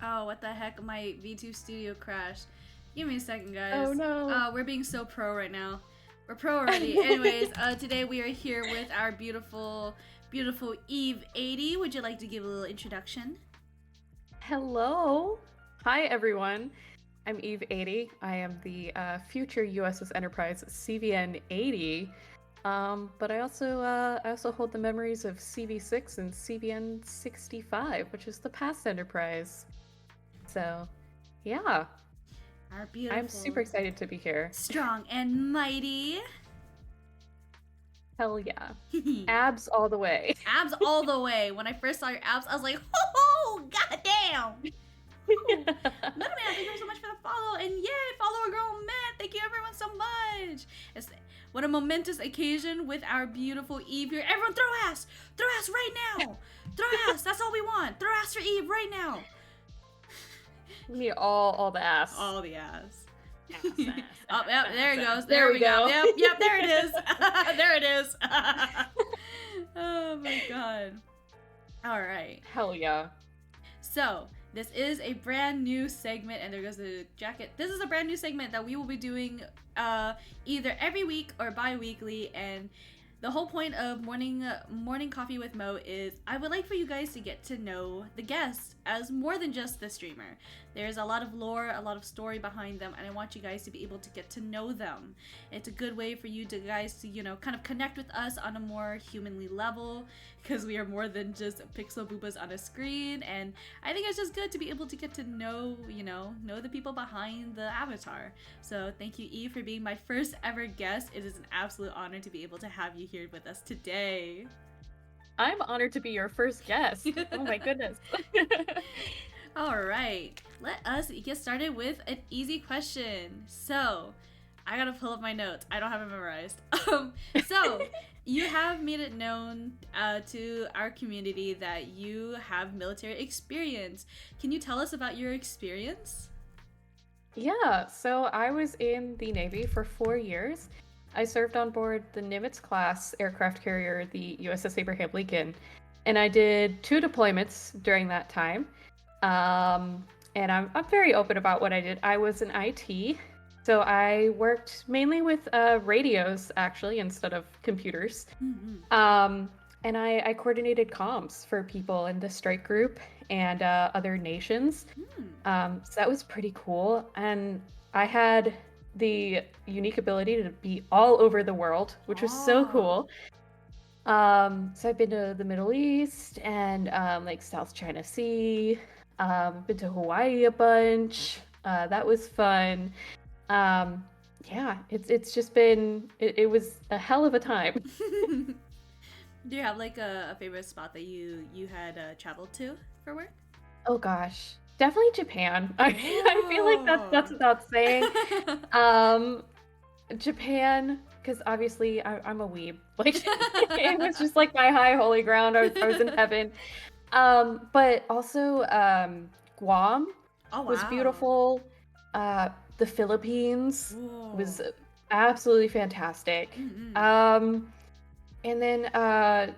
Oh, what the heck? My V2 Studio crashed. Give me a second, guys. Oh no. We're being so pro right now. We're pro already. Anyways, today we are here with our beautiful Eve-80. Would you like to give a little introduction? Hello. Hi, everyone. I'm Eve-80. I am the future USS Enterprise CVN-80. But I also hold the memories of CV6 and CVN-65, which is the past Enterprise. So, yeah, Our I'm super beautiful, excited to be here. strong, and mighty. Hell yeah. Abs all the way. Abs all the way. When I first saw your abs, I was like, oh, goddamn. Woo. Little man, thank you so much for the follow. And yay, follow a girl, Matt. Thank you, everyone, so much. It's, what a momentous occasion with our beautiful Eve here. Everyone, throw ass. Throw ass right now. Throw ass. That's all we want. Throw ass for Eve right now. We need all the ass. All the ass. Ass, Oh, yep, there it goes. There we go. Yep, there it is. There it is. Oh my god. All right. Hell yeah. So, this is a brand new segment, and there goes the jacket. This is a brand new segment that we will be doing either every week or bi-weekly, and the whole point of morning coffee with Mo is I would like for you guys to get to know the guests as more than just the streamer. There's a lot of lore, a lot of story behind them, and I want you guys to be able to get to know them. It's a good way for you guys to, kind of connect with us on a more humanly level, because we are more than just pixel boobas on a screen, and I think it's just good to be able to get to know, know the people behind the avatar. So thank you, Eve, for being my first ever guest. It is an absolute honor to be able to have you here with us today. I'm honored to be your first guest. Oh my goodness. All right, let us get started with an easy question. So, I gotta pull up my notes. I don't have it memorized. So, you have made it known to our community that you have military experience. Can you tell us about your experience? Yeah, so I was in the Navy for 4 years. I served on board the Nimitz-class aircraft carrier, the USS Abraham Lincoln, and I did 2 deployments during that time. And I'm very open about what I did. I was in IT, so I worked mainly with radios, actually, instead of computers. Mm-hmm. And I coordinated comms for people in the strike group and other nations. So that was pretty cool. And I had the unique ability to be all over the world, which was so cool. So I've been to the Middle East and like South China Sea. Been to Hawaii a bunch. That was fun. Yeah, it's just been it was a hell of a time. Do you have like a favorite spot that you had traveled to for work? Oh gosh, definitely Japan. I feel like that's without saying. Japan, because obviously I'm a weeb. Like it was just like my high holy ground. I was in heaven. But also Guam was beautiful. The Philippines was absolutely fantastic. Mm-hmm. And then I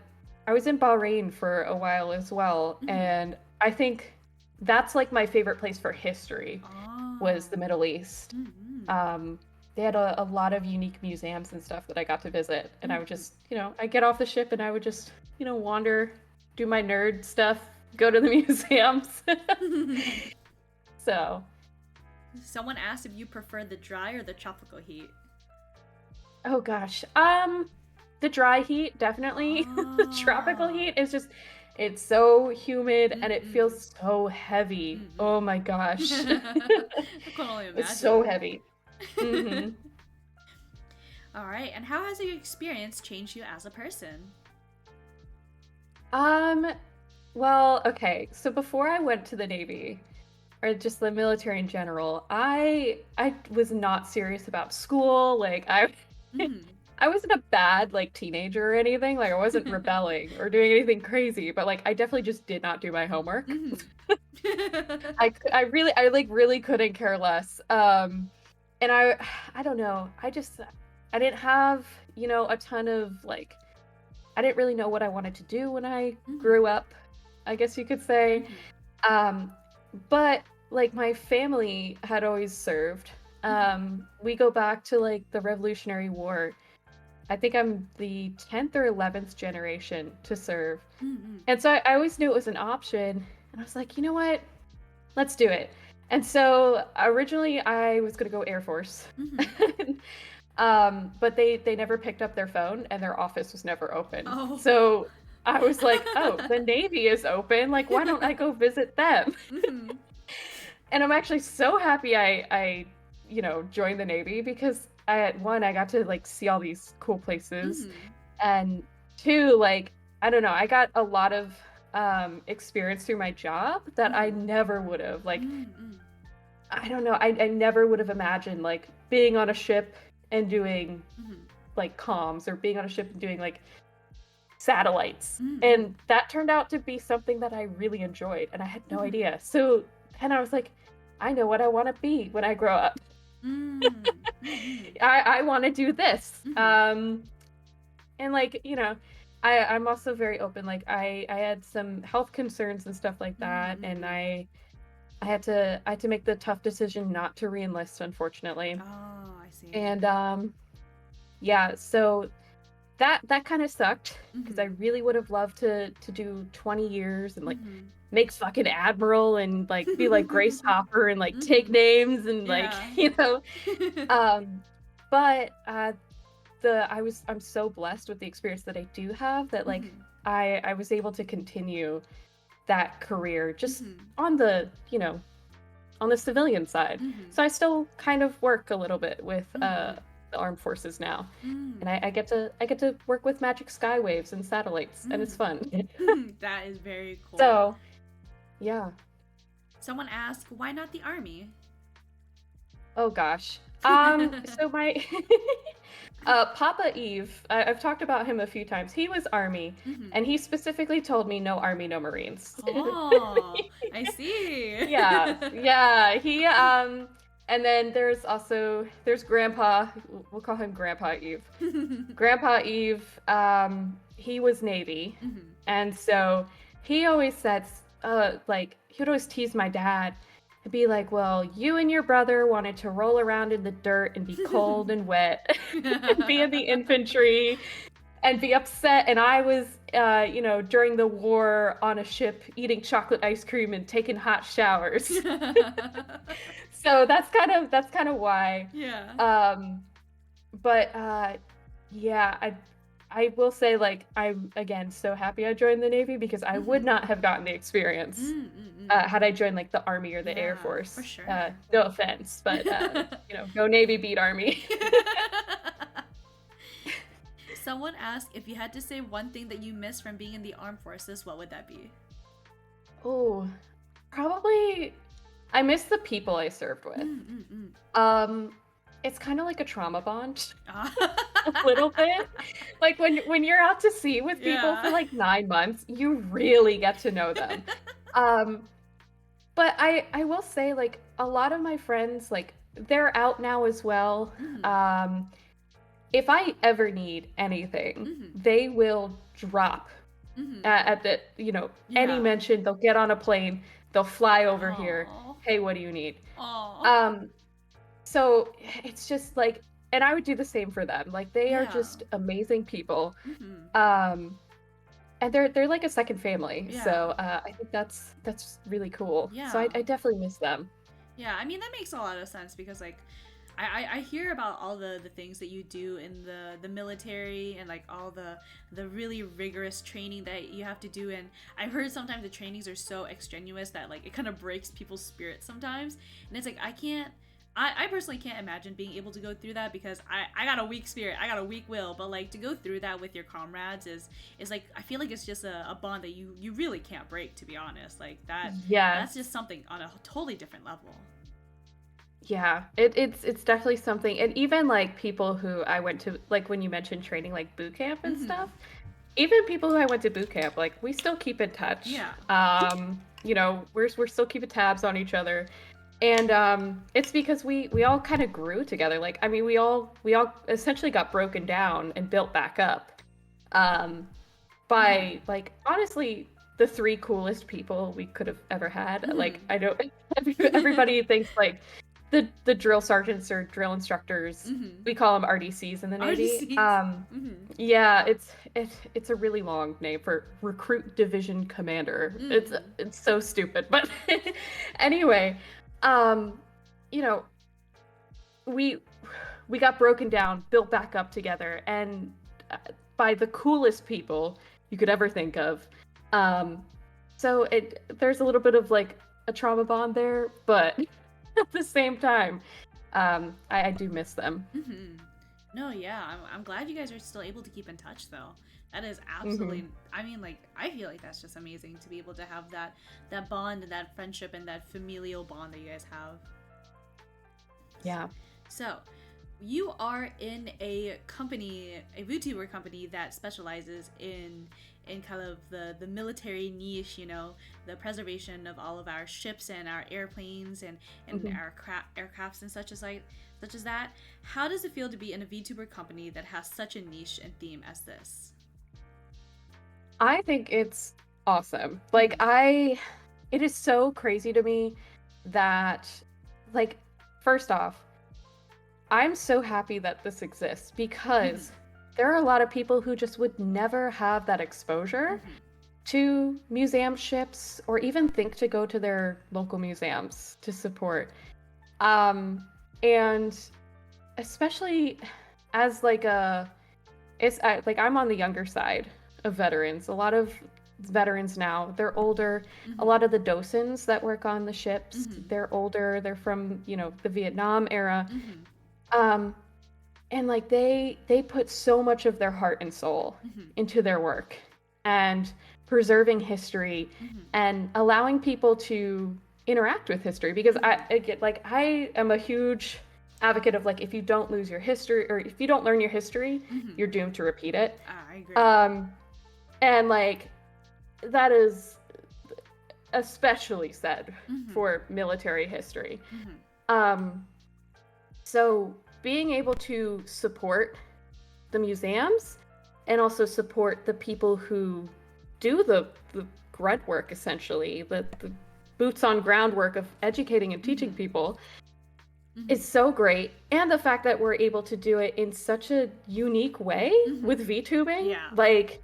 was in Bahrain for a while as well, and I think that's like my favorite place for history was the Middle East. They had a lot of unique museums and stuff that I got to visit, and I would just, I get off the ship and I would just, wander, do my nerd stuff, go to the museums. So. Someone asked if you prefer the dry or the tropical heat. Oh gosh. The dry heat, definitely. The tropical heat is just, it's so humid and it feels so heavy. Oh my gosh. I can only imagine. It's so heavy. All right, and how has your experience changed you as a person? Well, okay. So before I went to the Navy, or just the military in general, I was not serious about school. Like I wasn't a bad like teenager or anything. Like I wasn't rebelling or doing anything crazy, but like I definitely just did not do my homework. I really couldn't care less. And I don't know. I didn't have, a ton of like I didn't really know what I wanted to do when I grew up, I guess you could say. but like my family had always served. Mhm. We go back to like the Revolutionary War. I think I'm the 10th or 11th generation to serve. Mhm. And so I always knew it was an option. And I was like, you know what? Let's do it. And so originally I was going to go Air Force. Mhm. But they never picked up their phone and their office was never open. Oh. So I was like, oh, the Navy is open. Like, why don't I go visit them? Mhm. And I'm actually so happy I joined the Navy because I got to like see all these cool places, Mhm. and two, like, I don't know, I got a lot of experience through my job that I Mhm. never would have. Like, Mhm. I don't know, I never would have imagined like being on a ship and doing Mhm. like comms, or being on a ship and doing like satellites. Mhm. And that turned out to be something that I really enjoyed, and I had no Mhm. idea. So then I was like, I know what I want to be when I grow up. Mhm. Mhm. I want to do this. Mhm. And like, I'm also very open. Like, I had some health concerns and stuff like that, and Mhm. I had to make the tough decision not to reenlist, unfortunately. Oh, I see. And yeah, so that kind of sucked because I Mhm. really would have loved to do 20 years and like Mhm. make fucking admiral and like be like Grace Hopper and like take Mhm. names and like Yeah. um but the I'm so blessed with the experience that I do have, that like Mhm. I was able to continue that career just Mhm. on the, on the civilian side. Mhm. So I still kind of work a little bit with Mhm. the armed forces now. And Mm. I get to work with magic skywaves and satellites, and it's Mm. fun. That is very cool. So yeah. Someone asked, why not the army? Oh gosh. So my Papa Eve, I've talked about him a few times. He was Army, Mhm. and he specifically told me no Army, no Marines. Oh, I see. Yeah, yeah. And then there's Grandpa. We'll call him Grandpa Eve. Grandpa Eve, he was Navy, Mhm. and so he always said, like, he would always tease my dad and be like, "Well, you and your brother wanted to roll around in the dirt and be cold and wet and be in the infantry and be upset, and I was, during the war on a ship eating chocolate ice cream and taking hot showers." So that's kind of why. Yeah. Um, but yeah, I will say, like, I'm again so happy I joined the Navy because I would Mhm. not have gotten the experience Mm. had I joined like the Army or the Air Yeah, for Force. sure. No offense, but go Navy, beat Army. Someone asked if you had to say one thing that you miss from being in the armed forces, what would that be? Oh, probably I miss the people I served with. Mm. Um, it's kind of like a trauma bond, Ah. a little bit. Like when you're out to sea with people for Yeah. like 9 months, you really get to know them. Um, but I will say, like, a lot of my friends, like, they're out now as well. Mhm. Um, if I ever need anything, Mhm. they will drop Mhm. at the, any Yeah. mention. They'll get on a plane, they'll fly over here. Oh. Hey, what do you need? Oh. Um, so it's just like, and I would do the same for them. Like, they are Yeah. just amazing people. Mhm. Um, and they're like a second family. Yeah. So I think that's really cool. So Yeah. I definitely miss them. Yeah, I mean that makes a lot of sense because like I hear about all the things that you do in the military and like all the really rigorous training that you have to do, and I've heard sometimes the trainings are so extenuous that like it kind of breaks people's spirits sometimes, and it's like I can't I personally can't imagine being able to go through that because I got a weak spirit, I got a weak will, but like to go through that with your comrades is like I feel like it's just a bond that you really can't break, to be honest. Like that's just Yes. something on a totally different level. Yeah, it's definitely something. And even like people who I went to, like when you mentioned training, like boot camp and Mm-hmm. stuff, even people who I went to boot camp, like we still keep in touch. Yeah. We're still keeping tabs on each other. And it's because we all kind of grew together. Like, I mean, we all essentially got broken down and built back up. Um by, Mm-hmm. like, honestly, the three coolest people we could have ever had. Like, Mm-hmm. I don't everybody thinks like the drill sergeants or drill instructors, Mm-hmm. we call them RDCs in the Navy. RDCs. Mm-hmm. Yeah, it's a really long name for Recruit Division Commander. Mm-hmm. It's so stupid, but anyway, um, you know, we we got broken down, built back up together, and by the coolest people you could ever think of. Um, so there's a little bit of like a trauma bond there, but at the same time, I do miss them. Mm-hmm. No, yeah, I'm glad you guys are still able to keep in touch though. That is Hmm. absolutely. I mean, like, I feel like that's just amazing to be able to have that bond and that friendship and that familial bond that you guys have. Yeah. So, you are in a company, a VTuber company that specializes in kind of the military niche, you know, the preservation of all of our ships and our airplanes and Hmm. our aircrafts and such as that. How does it feel to be in a VTuber company that has such a niche and theme as this? I think it's awesome. Mm-hmm. It is so crazy to me that, like, first off, I'm so happy that this exists Mm-hmm. because there are a lot of people who just would never have that exposure Mm-hmm. to museum ships or even think to go to their local museums to support. Um, and especially as like a, like I'm on the younger side of veterans. A lot of veterans now, they're older. A Mm-hmm. lot of the docents that work on the ships, Mm-hmm. they're older. They're from, the Vietnam era. Mm-hmm. Um, and like they put so much of their heart and soul Mm-hmm. into their work and preserving history Mm-hmm. and allowing people to interact with history because Mm-hmm. I get like I am a huge advocate of like if you don't lose your history or if you don't learn your history, Mm-hmm. you're doomed to repeat it. I agree. Um and like that is especially said Mm-hmm. for military history. Mm-hmm. Um so being able to support the museums and also support the people who do the grunt work essentially, the boots on ground work of educating and teaching Mm-hmm. people Mm-hmm. is so great. And the fact that we're able to do it in such a unique way Mm-hmm. with VTubing, Yeah. like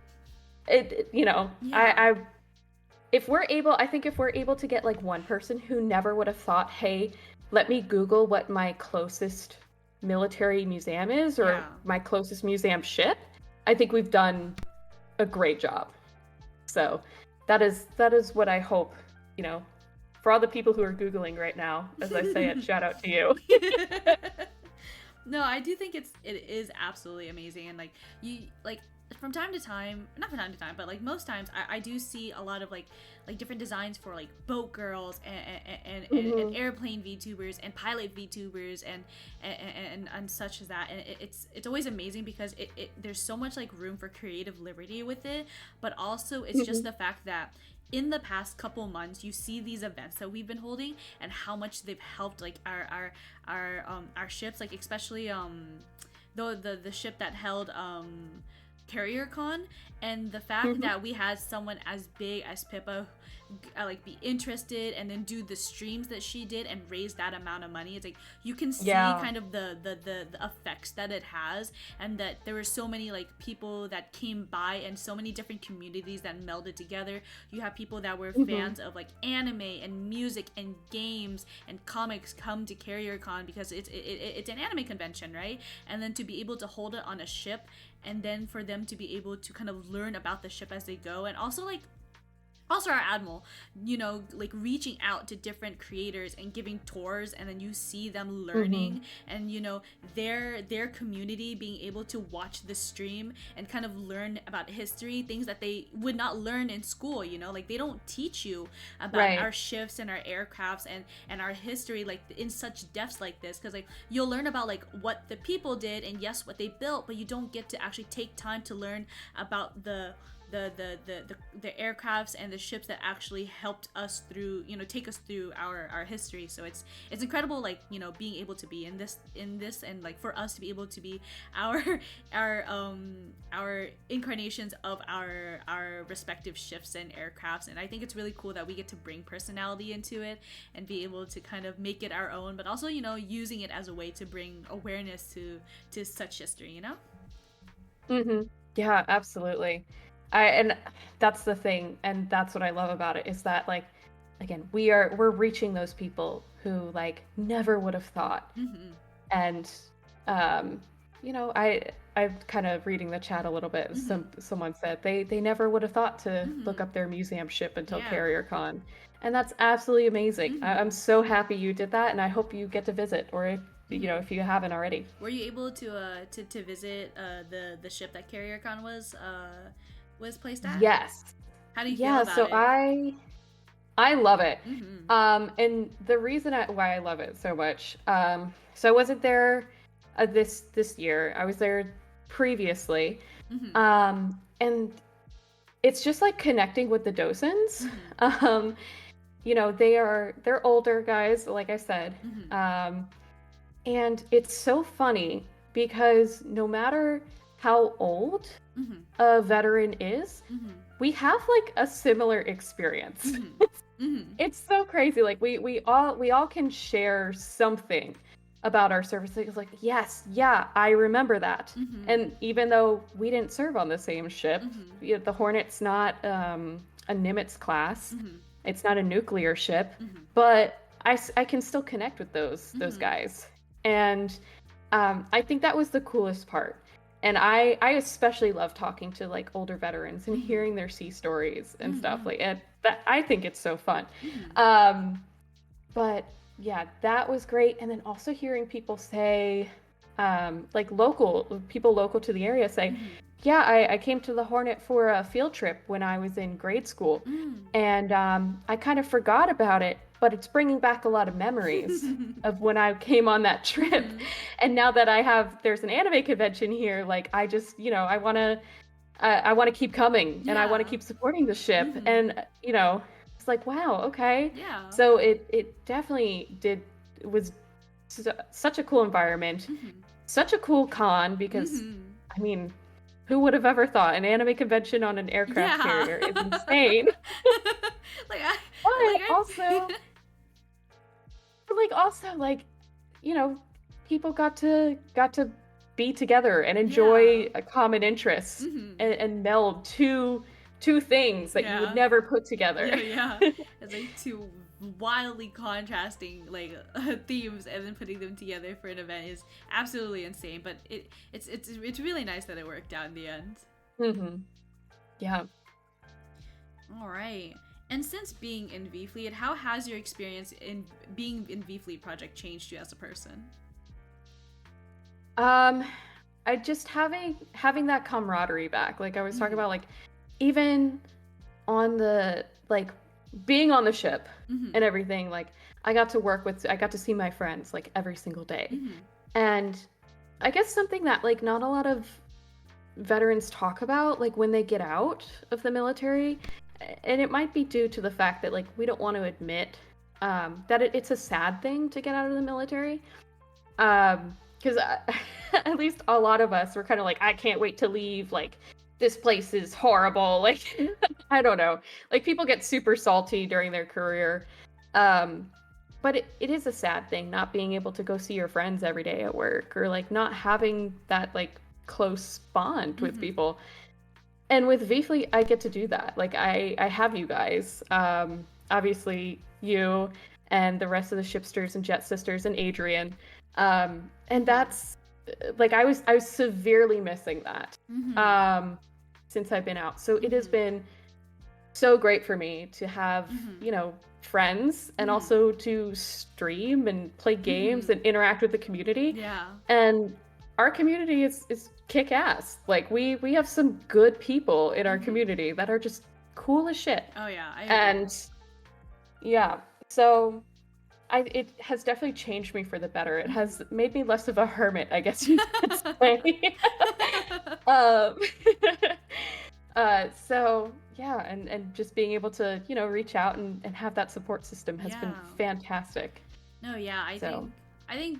Yeah. I if we're able, I think if we're able to get like one person who never would have thought, hey, let me Google what my closest military museum is or Yeah. my closest museum ship, I think we've done a great job. So that is what I hope, you know, for all the people who are Googling right now, as I say it, shout out to you. No, I do think it is absolutely amazing, and like you like from time to time, not from time to time, but like most times, I do see a lot of like different designs for like boat girls and Hmm. airplane VTubers and pilot VTubers and such as that, and it's always amazing because there's so much like room for creative liberty with it, but also it's just Hmm. the fact that in the past couple months you see these events that we've been holding and how much they've helped like our ships, like especially the ship that held carrier con, and the fact Hmm. that we had someone as big as Pippa like be interested and then do the streams that she did and raise that amount of money. It's like you can see Yeah. kind of the effects that it has, and that there were so many like people that came by and so many different communities that melded together. You have people that were Hmm. fans of like anime and music and games and comics come to carrier con because it's an anime convention, right? And then to be able to hold it on a ship, and then for them to be able to kind of learn about the ship as they go, and also our admiral, you know, like reaching out to different creators and giving tours, and then you see them Hmm. learning, and you know their community being able to watch the stream and kind of learn about history, things that they would not learn in school, you know, like they don't teach you about Right. our ships and our aircrafts and our history like in such depths like this, because like you'll learn about like what the people did and yes what they built, but you don't get to actually take time to learn about the aircrafts and the ships that actually helped us through, take us through our history. So it's incredible, like, being able to be in this, and like for us to be able to be our our incarnations of our respective ships and aircrafts. And I think it's really cool that we get to bring personality into it and be able to kind of make it our own, but also, using it as a way to bring awareness to such history. Yeah, absolutely. And that's the thing, and that's what I love about it, is that, like, again, we're reaching those people who, like, never would have thought. Mm-hmm. And I'm kind of reading the chat a little bit. Someone said they never would have thought to look up their museum ship until Carrier Con, and that's absolutely amazing. I'm so happy you did that, and I hope you get to visit, or if you haven't already. Were you able to visit the ship that Carrier Con was placed at? Yes. How do you feel about it? So I love it. And the reason why I love it so much, so I wasn't there this year. I was there previously. And it's just like connecting with the docents. They're older guys, like I said. And it's so funny because no matter how old a veteran is, we have like a similar experience. It's so crazy. Like we all can share something about our service. It's like, yes, yeah, I remember that. And even though we didn't serve on the same ship, the Hornet's not a Nimitz class. It's not a nuclear ship, but I can still connect with those guys. And I think that was the coolest part. And I especially love talking to like older veterans and hearing their sea stories and stuff like that. I think it's so fun. But yeah, that was great. And then also hearing people say, like people local to the area say, yeah, I came to the Hornet for a field trip when I was in grade school. And I kind of forgot about it, but it's bringing back a lot of memories of when I came on that trip. And now that there's an anime convention here, like I just, I want to keep coming and I want to keep supporting the ship. And, it's like, wow, okay. Yeah. So it definitely was such a cool environment, such a cool con, because, I mean, who would have ever thought an anime convention on an aircraft carrier is insane. People got to be together and enjoy a common interest and meld two things that you would never put together. It's like two wildly contrasting like themes, and then putting them together for an event is absolutely insane. But it's really nice that it worked out in the end. Yeah. All right. And since being in V-Fleet, how has your experience in being in V-Fleet project changed you as a person? I just having that camaraderie back. Like I was talking about, like even on the like being on the ship and everything, like I got to see my friends like every single day. And I guess something that like not a lot of veterans talk about, like when they get out of the military, and it might be due to the fact that like we don't want to admit that it's a sad thing to get out of the military, because at least a lot of us were kind of like, I can't wait to leave, like this place is horrible, like I don't know, like people get super salty during their career, but it is a sad thing not being able to go see your friends every day at work, or like not having that like close bond with people. And with V-Fleet, I get to do that. Like I have you guys, obviously you and the rest of the Shipsters and Jet Sisters and Adrian, and that's like I was severely missing that since I've been out. So it has been so great for me to have friends, and also to stream and play games and interact with the community. Yeah. And our community is kick-ass. Like we have some good people in our community that are just cool as shit. Oh yeah. And yeah, so it has definitely changed me for the better. It has made me less of a hermit, I guess you could say. So yeah, and just being able to, reach out and have that support system has been Yeah. fantastic. No, yeah, So, I think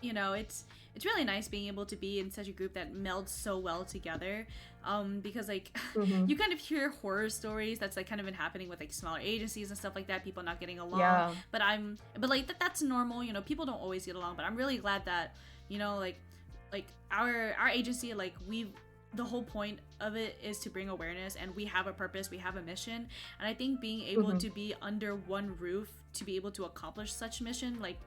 it's really nice being able to be in such a group that melds so well together. Because like hmm you kind of hear horror stories that's like kind of been happening with like smaller agencies and stuff like that, people not getting along. yeah. But like that's normal, people don't always get along, but I'm really glad that, like our agency, like we the whole point of it is to bring awareness, and we have a purpose, we have a mission. And I think being able hmm to be under one roof to be able to accomplish such mission, like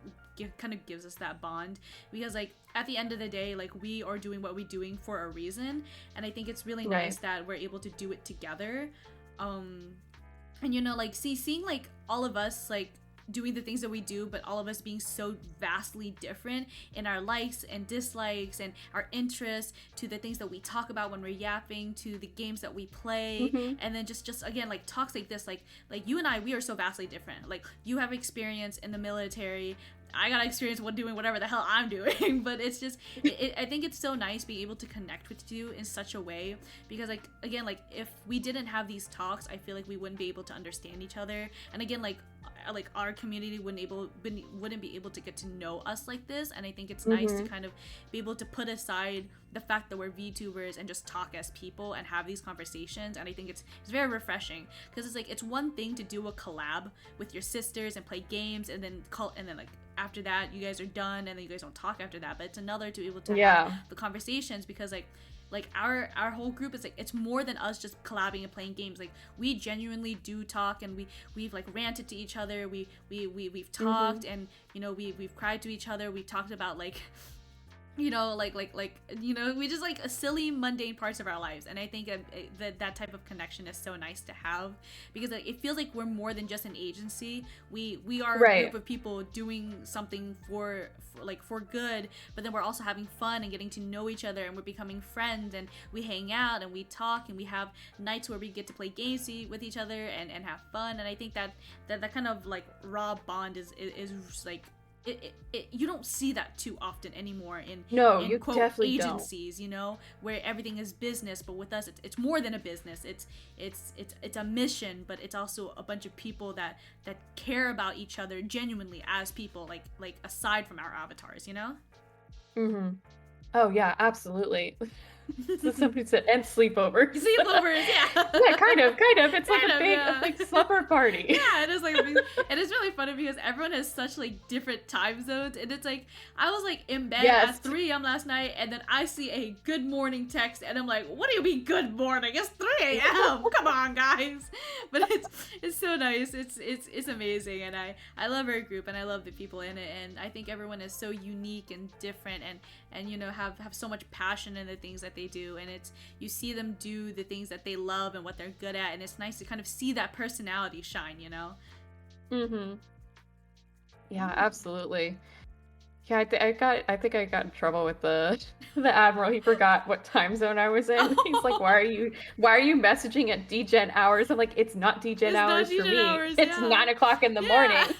kind of gives us that bond, because like at the end of the day, like we are doing what we're doing for a reason. And I think it's really nice Right. that we're able to do it together. um and like seeing like all of us like doing the things that we do, but all of us being so vastly different in our likes and dislikes and our interests, to the things that we talk about when we're yapping, to the games that we play. hmm And then just again, like talks like this, like you and I, we are so vastly different. Like you have experience in the military, I got experience with doing whatever the hell I'm doing. But it's just I think it's so nice being able to connect with you in such a way, because like again, like if we didn't have these talks, I feel like we wouldn't be able to understand each other. And again, like our community wouldn't be able to get to know us like this. And I think it's nice to hmm kind of be able to put aside the fact that we're VTubers and just talk as people and have these conversations. And I think it's very refreshing, because it's like it's one thing to do a collab with your sisters and play games and then like after that you guys are done and then you guys don't talk after that. But it's another to be able to have Yeah. the conversations, because like our whole group is like, it's more than us just collabing and playing games. Like we genuinely do talk, and we've like ranted to each other, we've talked, hmm and we've cried to each other, we talked about like we just like silly mundane parts of our lives. And I think that type of connection is so nice to have, because like, it feels like we're more than just an agency. We are a group Right. of people doing something for good, but then we're also having fun and getting to know each other, and we're becoming friends, and we hang out and we talk, and we have nights where we get to play games with each other and have fun. And I think that kind of like raw bond is like you don't see that too often anymore No, in you quote definitely don't. agencies, where everything is business. But with us, it's more than a business. It's a mission, but it's also a bunch of people that care about each other genuinely as people, like aside from our avatars. hmm Oh yeah, absolutely. So somebody said, and sleepovers. Sleepovers, yeah. Yeah, kind of. It's like Kind a of, big, yeah. like slumber party. Yeah, it is like, and it's really funny because everyone has such like different time zones, and it's like I was like in bed Yes. at 3 a.m. last night, and then I see a good morning text, and I'm like, what do you mean good morning? It's 3 a.m. Come on, guys. But it's so nice. It's amazing, and I love our group, and I love the people in it, and I think everyone is so unique and different, and have so much passion in the things that they do. And it's, you see them do the things that they love and what they're good at, and it's nice to kind of see that personality shine. hmm Yeah, absolutely. Yeah, I think I got in trouble with the the admiral. He forgot what time zone I was in. He's like, Oh, why are you messaging at DGen hours? I'm like, it's not DGen it's not hours for DJ me. hours, It's yeah. 9 o'clock in the Yeah. morning.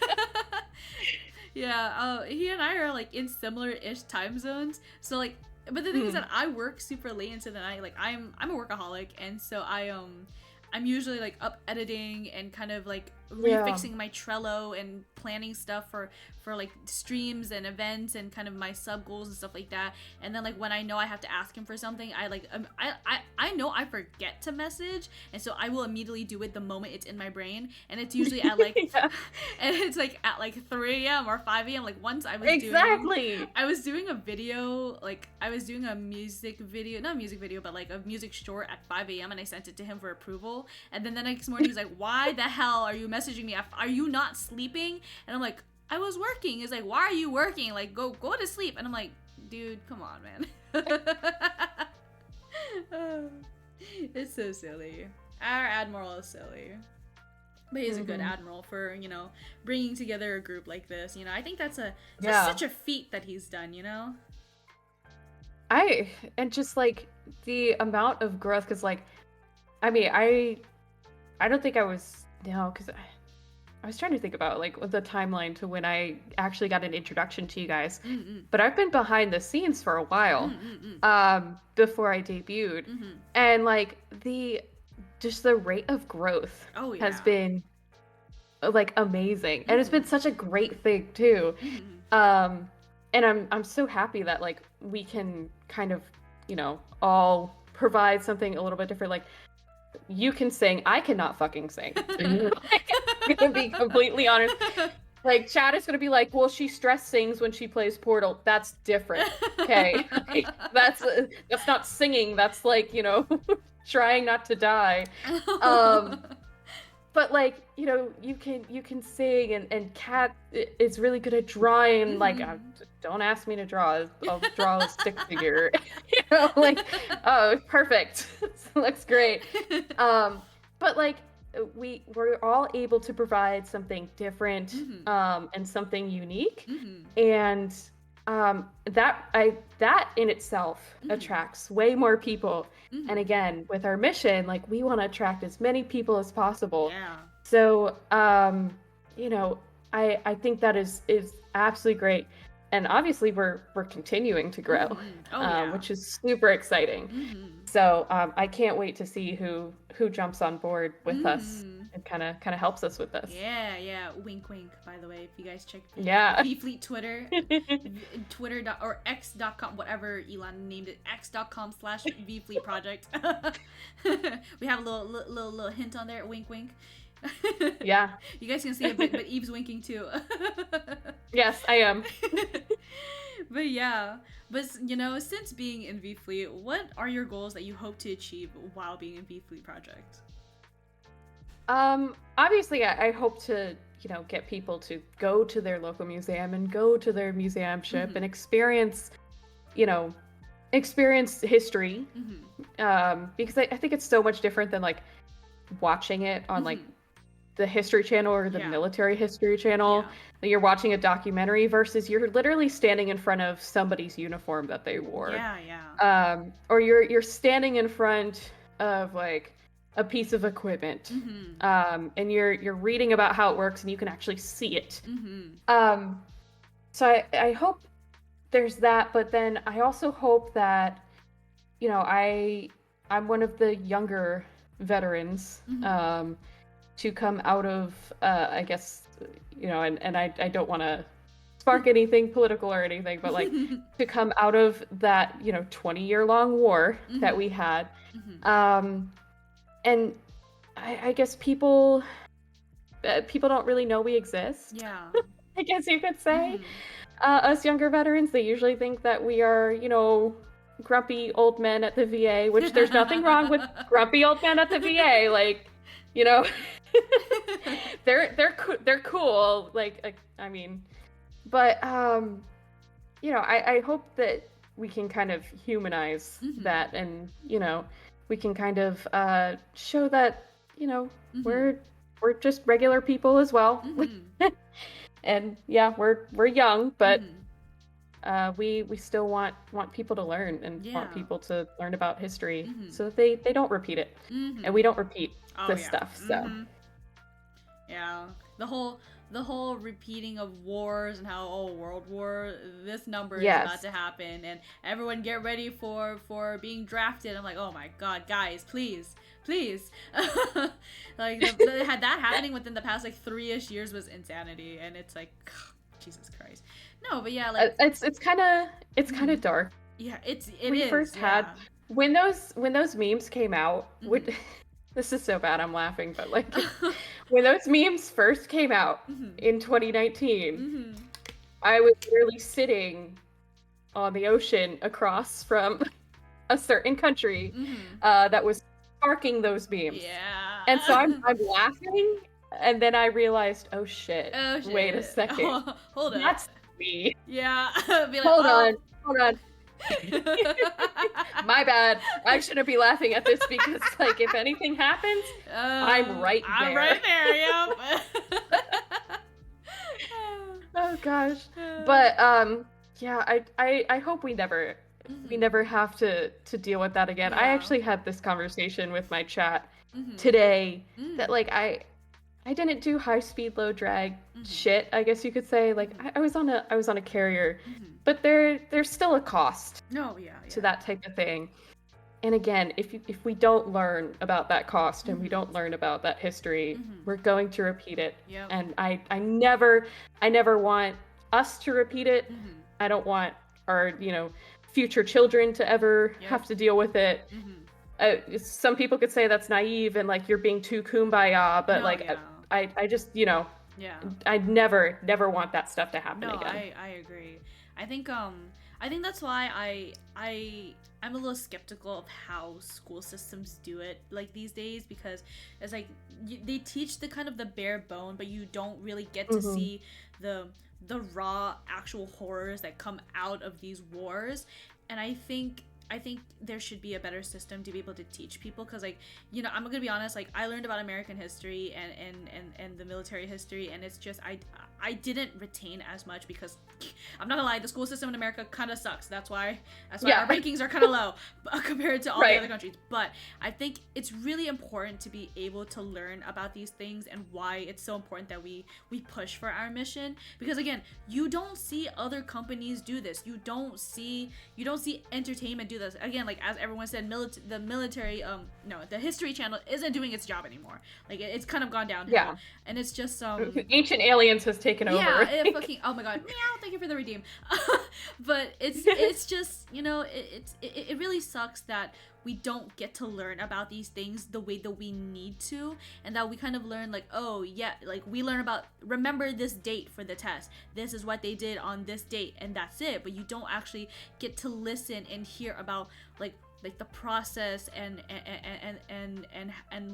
Yeah, he and I are like in similar-ish time zones. So like, but the thing is Hmm. that I work super late into the night. Like I'm a workaholic, and so I'm usually like up editing and kind of like Yeah. refixing my Trello and planning stuff for like streams and events and kind of my sub goals and stuff like that. And then like when I know I have to ask him for something, I like I know I forget to message, and so I will immediately do it the moment it's in my brain. And it's usually at like Yeah, and it's like at like 3 a.m. or 5 a.m. Like once exactly. I was doing a video, like I was doing a music video, not a music video, but like a music short at 5 a.m. and I sent it to him for approval. And then the next morning he's like, "Why the hell are you messaging me? Are you not sleeping?" And I'm like, "I was working." He's like, "Why are you working? Like go to sleep." And I'm like, "Dude, come on, man." It's so silly. Our admiral is silly. But he's a good hmm admiral for, bringing together a group like this. I think that's Yeah. such a feat that he's done. And just like the amount of growth, because like, I mean, I don't think I was, no, because I was trying to think about like the timeline to when I actually got an introduction to you guys, Mm-mm. but I've been behind the scenes for a while, Mm-mm. before I debuted, Mm-hmm. and like the rate of growth Oh has yeah. been like amazing, and it's been Mm-hmm. such a great thing too. Mm-hmm. Um, and I'm so happy that like we can kind of, all provide something a little bit different. Like you can sing, I cannot fucking sing. Like, I'm gonna be completely honest. Like Chad is gonna be like, well, she stress sings when she plays Portal. That's different. Okay. Like, that's not singing. That's like, trying not to die. Um, but like, you can sing, and Kat is really good at drawing. Like, Mhm. don't ask me to draw. I'll draw a stick figure. Like, oh, perfect. Looks great. But like we're all able to provide something different, Mhm. and something unique, Mhm. and that in itself Mhm. attracts way more people. And Mhm. again, with our mission, like we want to attract as many people as possible. Yeah. So you know I think that is absolutely great, and obviously we're continuing to grow, Mhm. Oh yeah. which is super exciting. Mhm. So I can't wait to see who jumps on board with us Mhm. and kind of helps us with this. Yeah, yeah. Wink, wink. By the way, if you guys check Yeah. V Fleet Twitter, Twitter or X.com, whatever Elon named it, X.com/V Fleet Project. We have a little hint on there. Wink, wink. Yeah. You guys can see it, but Eve's winking too. Yes, I am. But yeah, but since being in V Fleet, what are your goals that you hope to achieve while being in V Fleet Project? Obviously, I hope to, get people to go to their local museum and go to their museum ship Mm-hmm. and you know, experience history. Mm-hmm. Because I think it's so much different than like watching it on like Mm-hmm. the History Channel or the Yeah. Military History Channel. Yeah. That you're watching a documentary versus you're literally standing in front of somebody's uniform that they wore. Yeah. Yeah. Or you're standing in front of like a piece of equipment, Mm-hmm. and you're reading about how it works and you can actually see it. Mm-hmm. um, so I hope there's that, but then I also hope that I'm one of the younger veterans, Mm-hmm. to come out of, I guess, and I don't want to spark anything political or anything, but like to come out of that 20-year long war that we had. Mm-hmm. And I guess people don't really know we exist. Yeah. I guess you could say. Mm-hmm. Us younger veterans, they usually think that we are, grumpy old men at the VA, which there's nothing wrong with grumpy old men at the VA. Like, you know, they're cool. Like I mean, but I hope that we can kind of humanize Mm-hmm. that, and we can kind of show that Mm-hmm. we're just regular people as well. Mm-hmm. And yeah, we're young, but Mm-hmm. we still want people to learn and Yeah. want people to learn about history, Mm-hmm. so that they don't repeat it, Mm-hmm. and we don't repeat Oh this yeah. stuff. So Mm-hmm. Yeah. The whole repeating of wars and how World War, this number is about yes, to happen, and everyone get ready for being drafted. I'm like, oh my god, guys, please, please. Like had that happening within the past like 3-ish years was insanity, and it's like, Jesus Christ. No, but yeah, like it's kind of mhm. dark. Yeah, it We is, first had yeah. when those memes came out. Mhm. This is so bad, I'm laughing, but like when those memes first came out Mhm. in 2019, Mhm. I was literally sitting on the ocean across from a certain country, Mhm. that was sparking those memes. Yeah. And so I'm laughing, and then I realized, oh shit, Oh wait a shit. second. Hold up. That's me. Yeah. Be like, Hold oh. on, hold on. My bad. I shouldn't be laughing at this because, like, if anything happens, I'm right I'm there. right there, yep. Oh gosh. But yeah, I hope we Mhm. never have to deal with that again. I Yeah. actually had this conversation with my chat Mhm. today that Mm. like I didn't do high speed, low drag Mm-hmm. shit, I guess you could say. Like Mm-hmm. I was on a carrier, Mm-hmm. but there's still a cost No, yeah, to yeah. that type of thing. And again, if we don't learn about that cost and we Mm-hmm. don't learn about that history, Mm-hmm. we're going to repeat it. Yep. And I never want us to repeat it. Mm-hmm. I don't want our, future children to ever Yep. have to deal with it. Mm-hmm. Some people could say that's naive and like you're being too kumbaya, but No, like yeah. I just, Yeah. I never want that stuff to happen No, again. I agree. I think I think that's why I'm a little skeptical of how school systems do it like these days, because it's like they teach the kind of the bare bone, but you don't really get to Hmm. see the raw actual horrors that come out of these wars. And I think there should be a better system to be able to teach people, because like, I'm gonna be honest, like I learned about American history and the military history, and it's just I didn't retain as much because I'm not gonna lie, the school system in America kind of sucks. That's why our Yeah. rankings are kind of low compared to all the Right. other countries. But I think it's really important to be able to learn about these things and why it's so important that we push for our mission, because again, you don't see other companies do this. You don't see entertainment do this. Again, like as everyone said, the military no, the History Channel isn't doing its job anymore. Like it's kind of gone downhill, Yeah. and it's just Ancient Aliens has taken yeah, over. it fucking, oh my god, meow, thank you for the redeem. But it's just, it really sucks that we don't get to learn about these things the way that we need to, and that we kind of learn like, oh yeah, like we learn about, remember this date for the test, this is what they did on this date, and that's it. But you don't actually get to listen and hear about like the process and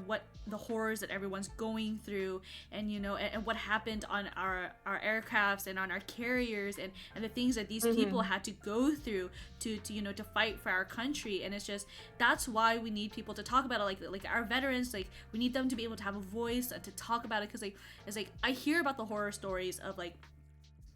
what the horrors that everyone's going through, and and what happened on our aircrafts and on our carriers, and the things that these people Hmm. had to go through to fight for our country. And it's just, that's why we need people to talk about it, like our veterans. Like we need them to be able to have a voice and to talk about it, because like it's like I hear about the horror stories of like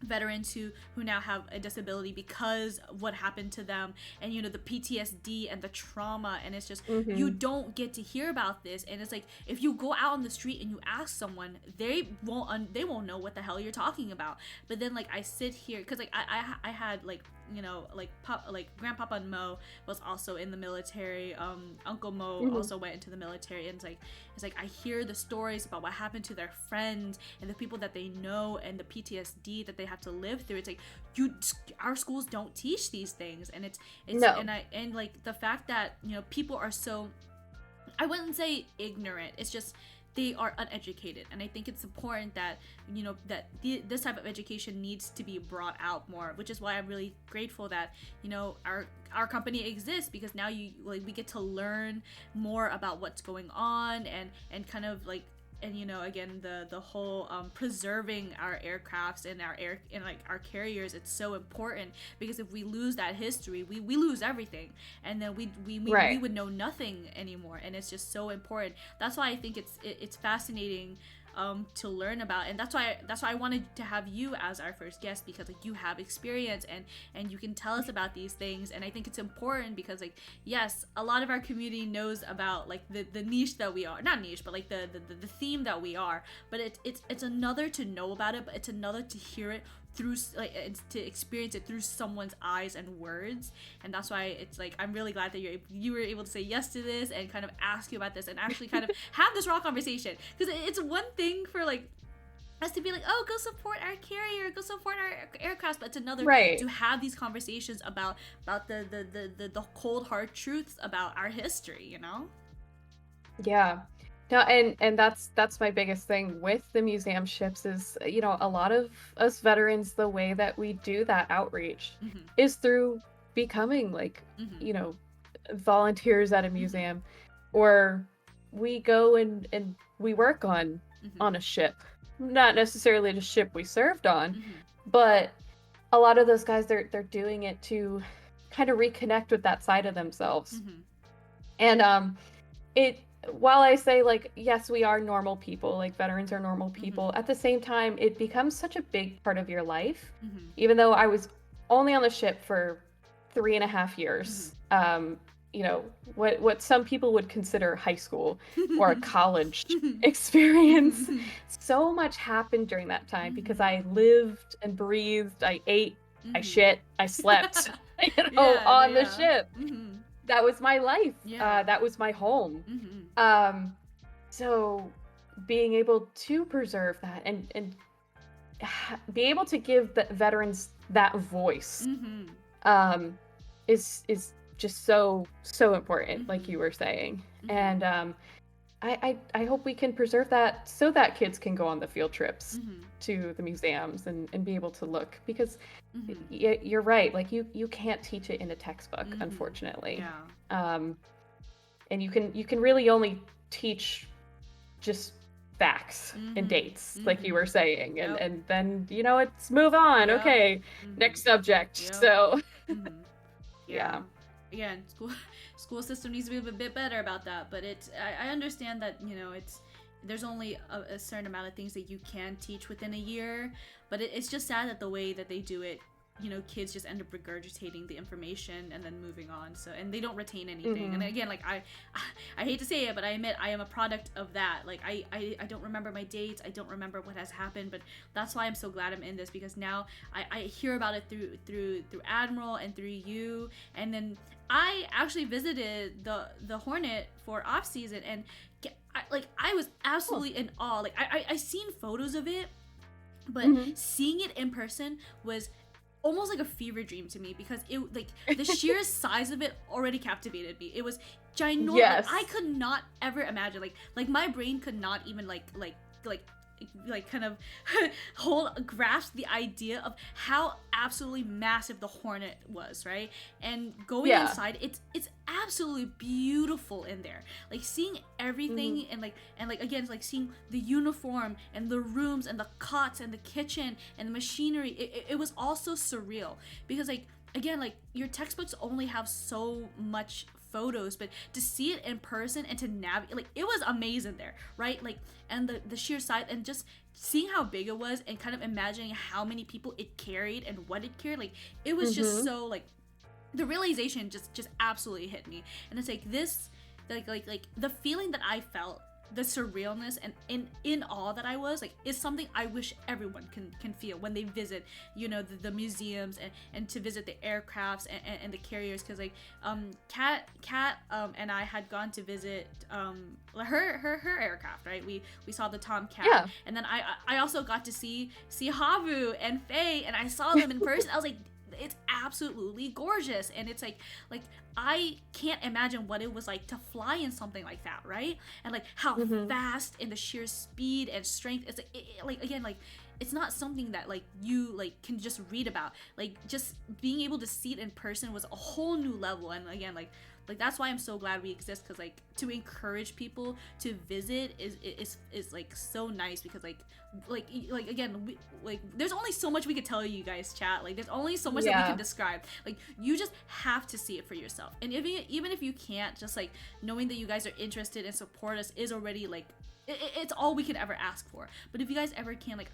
veterans who now have a disability because of what happened to them, and the PTSD and the trauma. And it's just, you Hmm. don't get to hear about this. And it's like, if you go out on the street and you ask someone, they won't know what the hell you're talking about. But then like I sit here because like I had like, like grandpapa Mo was also in the military, Uncle Mo Hmm. also went into the military, and it's like I hear the stories about what happened to their friends and the people that they know, and the PTSD that they have to live through. It's like, our schools don't teach these things. And it's No. and like the fact that people are so, I wouldn't say ignorant, it's just they are uneducated. And I think it's important that this type of education needs to be brought out more, which is why I'm really grateful that our company exists, because now we get to learn more about what's going on, and kind of like, and again, the whole preserving our aircrafts and our air and like our carriers. It's so important, because if we lose that history, we lose everything, and then we Right. would know nothing anymore. And it's just so important. That's why I think it's fascinating to learn about. And that's why I wanted to have you as our first guest, because like you have experience, and you can tell us about these things. And I think it's important because like, yes, a lot of our community knows about like the niche that we are, not niche, but like the theme that we are. But it's another to know about it, but it's another to hear it through, like, to experience it through someone's eyes and words. And that's why it's like, I'm really glad that you were able to say yes to this and kind of ask you about this and actually kind of have this raw conversation. Because it's one thing for like us to be like, oh, go support our carrier, go support our aircraft, but it's another Right. to have these conversations about the cold hard truths about our history. Yeah. No, and that's my biggest thing with the museum ships is, a lot of us veterans, the way that we do that outreach Mm-hmm. is through becoming like, Mm-hmm. you know, volunteers at a Mm-hmm. museum, or we go and we work Mm-hmm. on a ship. Not necessarily the ship we served on, Mm-hmm. but a lot of those guys, they're doing it to kind of reconnect with that side of themselves. Mm-hmm. And it while I say like yes, we are normal people, like veterans are normal Mm-hmm. people, at the same time it becomes such a big part of your life. Mm-hmm. Even though I was only on the ship for 3.5 Mm-hmm. years, you know, what some people would consider high school or a college experience. So much happened during that time because I lived and breathed, I ate, I shit, I slept, Yeah, on the yeah. ship. That was my life. Yeah. That was my home. Um, so being able to preserve that and be able to give the veterans that voice, um, is just so important, like you were saying. And I hope we can preserve that so that kids can go on the field trips to the museums and be able to look, because you're right, like you can't teach it in a textbook, unfortunately. Yeah. And you can really only teach just facts and dates, like you were saying, Yep. and then it's move on. Yep. Okay, next subject. Yep. So yeah. Again, school system needs to be a bit better about that, but I understand that there's only a certain amount of things that you can teach within a year, but it's just sad that the way that they do it, kids just end up regurgitating the information and then moving on. So, and they don't retain anything. And again, like I hate to say it, but I admit I am a product of that. Like I don't remember my dates. I don't remember what has happened, but that's why I'm so glad I'm in this, because now I hear about it through Admiral and through you. And then I actually visited the Hornet for off season, and I was absolutely in awe. Like I seen photos of it, but seeing it in person was almost like a fever dream to me, because it like the sheer size of it already captivated me. It was ginormous. Yes. I could not ever imagine like my brain could not even like kind of grasp the idea of how absolutely massive the Hornet was, right? And going inside, it's absolutely beautiful in there. Like seeing everything and again, like seeing the uniform and the rooms and the cots and the kitchen and the machinery. It was also surreal, because like again, like your textbooks only have so much photos, but to see it in person and to navigate, like it was amazing there, right? Like, and the sheer size and just seeing how big it was and kind of imagining how many people it carried and what it carried, like it was just so like the realization just absolutely hit me. And it's like this, like the feeling that I felt, the surrealness and in awe that I was, like, is something I wish everyone can feel when they visit the museums and to visit the aircrafts and the carriers. Because like Kat and I had gone to visit her aircraft, right? We saw the Tomcat, and then I also got to see Havu and Faye, and I saw them in person. I was like, it's absolutely gorgeous. And it's like I can't imagine what it was like to fly in something like that, right? And like how fast and the sheer speed and strength. It's like again, like it's not something that like you like can just read about. Like just being able to see it in person was a whole new level. And again, like that's why I'm so glad we exist, because like to encourage people to visit is like so nice, because like again, we there's only so much we could tell you guys, chat. Like there's only so much that we can describe. Like you just have to see it for yourself. And even if you can't, just like knowing that you guys are interested and support us is already like it's all we can ever ask for. But if you guys ever can, like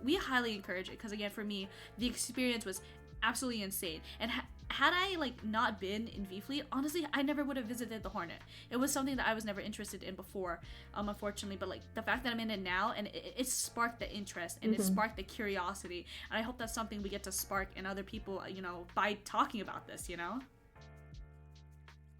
we highly encourage it, because again, for me, the experience was absolutely insane. And had I like not been in V-Fleet, honestly, I never would have visited the Hornet. It was something that I was never interested in before, unfortunately. But like the fact that I'm in it now, and it sparked the interest and it sparked the curiosity. And I hope that's something we get to spark in other people, by talking about this.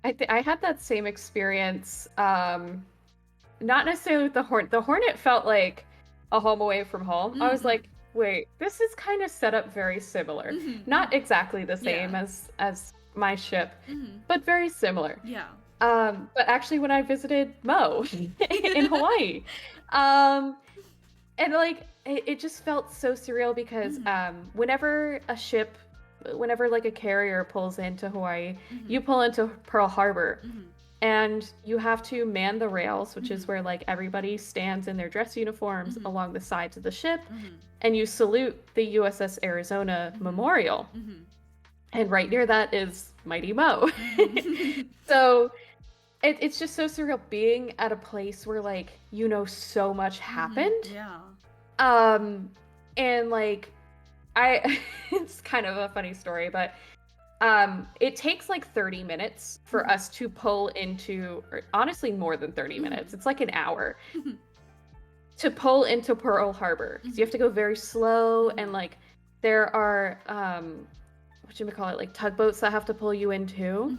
I had that same experience. Not necessarily with the Hornet. The Hornet felt like a home away from home. I was like, wait, this is kind of set up very similar. Not exactly the same as my ship, but very similar. Yeah. But actually, when I visited Mo in Hawaii, and like it just felt so surreal, because whenever like a carrier pulls into Hawaii, you pull into Pearl Harbor. And you have to man the rails, which is where like everybody stands in their dress uniforms along the sides of the ship, and you salute the USS Arizona Memorial. And right near that is Mighty Mo. So it's just so surreal being at a place where like so much happened. And like it's kind of a funny story, but It takes like 30 minutes for us to pull into, or honestly more than 30 minutes. It's like an hour to pull into Pearl Harbor. So you have to go very slow, and like there are what you call it, like tugboats that have to pull you into.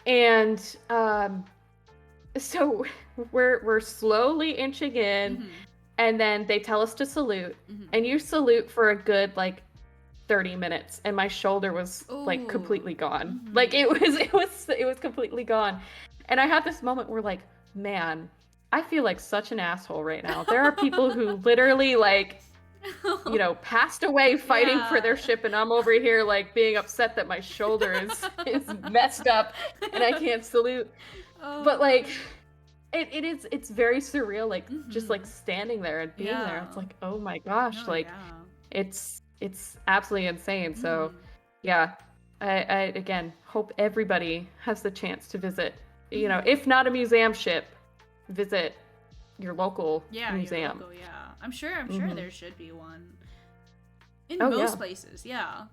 And so we're slowly inching in, and then they tell us to salute, and you salute for a good like 30 minutes, and my shoulder was like completely gone. Like it was completely gone. And I had this moment where like, man, I feel like such an asshole right now. There are people who literally like, you know, passed away fighting for their ship, and I'm over here like being upset that my shoulder is messed up and I can't salute. But like it's very surreal, like just like standing there and being there. It's like, oh my gosh, like it's absolutely insane. So yeah, I again hope everybody has the chance to visit, you know, if not a museum ship, visit your local museum. Your local, I'm sure there should be one in most places. Yeah.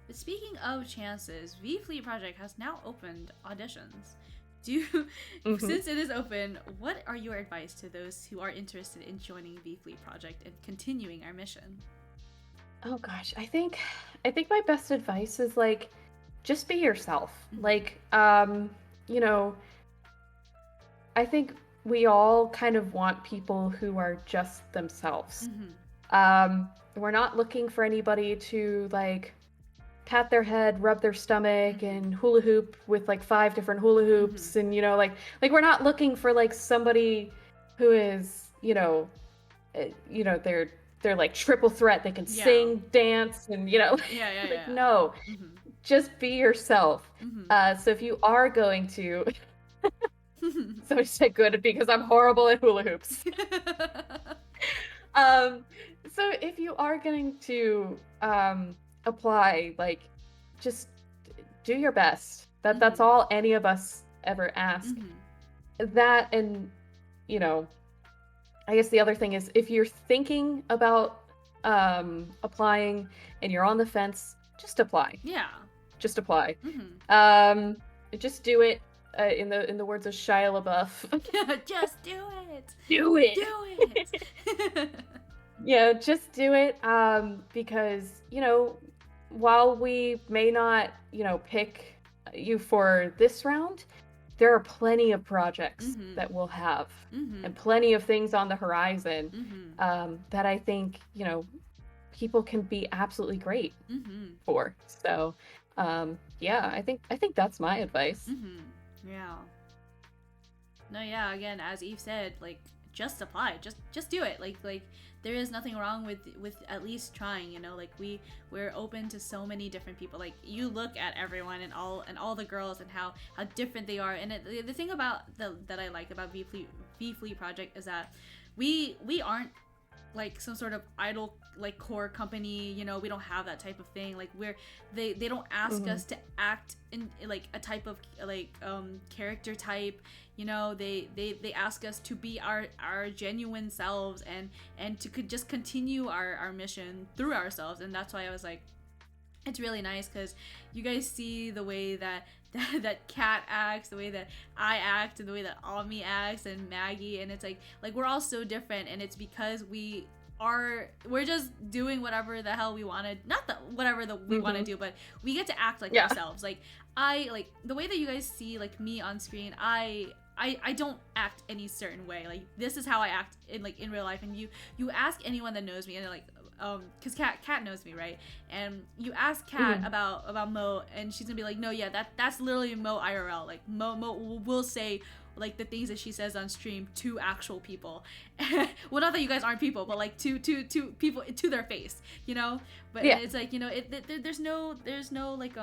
But speaking of chances, V-Fleet Project has now opened auditions. Since it is open, what are your advice to those who are interested in joining V-Fleet Project and continuing our mission? Oh gosh, I think my best advice is like, just be yourself. Like, you know, I think we all kind of want people who are just themselves. We're not looking for anybody to like pat their head, rub their stomach, and hula hoop with like 5 different hula hoops, and you know, like we're not looking for like somebody who is, you know, they're like triple threat. They can sing, dance, and you know, like no, just be yourself. So if you are going to, somebody said good because I'm horrible at hula hoops. So if you are going to apply, like just do your best. That's all any of us ever ask. That, and you know, I guess the other thing is, if you're thinking about applying and you're on the fence, just apply. Just apply. Just do it. In the words of Shia LaBeouf, just do it. Do it. Do it. Yeah, just do it. Because, you know, while we may not, you know, pick you for this round, there are plenty of projects that we'll have, and plenty of things on the horizon that I think, you know, people can be absolutely great for. So, yeah, I think that's my advice. Yeah. No, yeah, again, as Eve said, like, just apply. Just do it. Like there is nothing wrong with at least trying, you know? Like we're open to so many different people. Like, you look at everyone and all the girls and how different they are. And the thing about that I like about V-Fleet Project is that we aren't like some sort of idol like core company, you know. We don't have that type of thing. Like they don't ask us to act in like a type of like character type, you know. They ask us to be our genuine selves and to just continue our mission through ourselves. And that's why I was like, it's really nice because you guys see the way that Kat acts, the way that I act, and the way that Ami acts, and Maggie, and it's like we're all so different, and it's because we're just doing whatever the hell we wanted, not that whatever we want to do, but we get to act like ourselves. Like, I like the way that you guys see like me on screen. I don't act any certain way. Like, this is how I act in real life. And you ask anyone that knows me, and they're like, because Kat knows me, right? And you ask Kat about Mo, and she's gonna be like, no, yeah, that's literally Mo IRL. Like, Mo will say like the things that she says on stream to actual people. Well, not that you guys aren't people, but like to people, to their face, you know. But it's like, you know, there's no like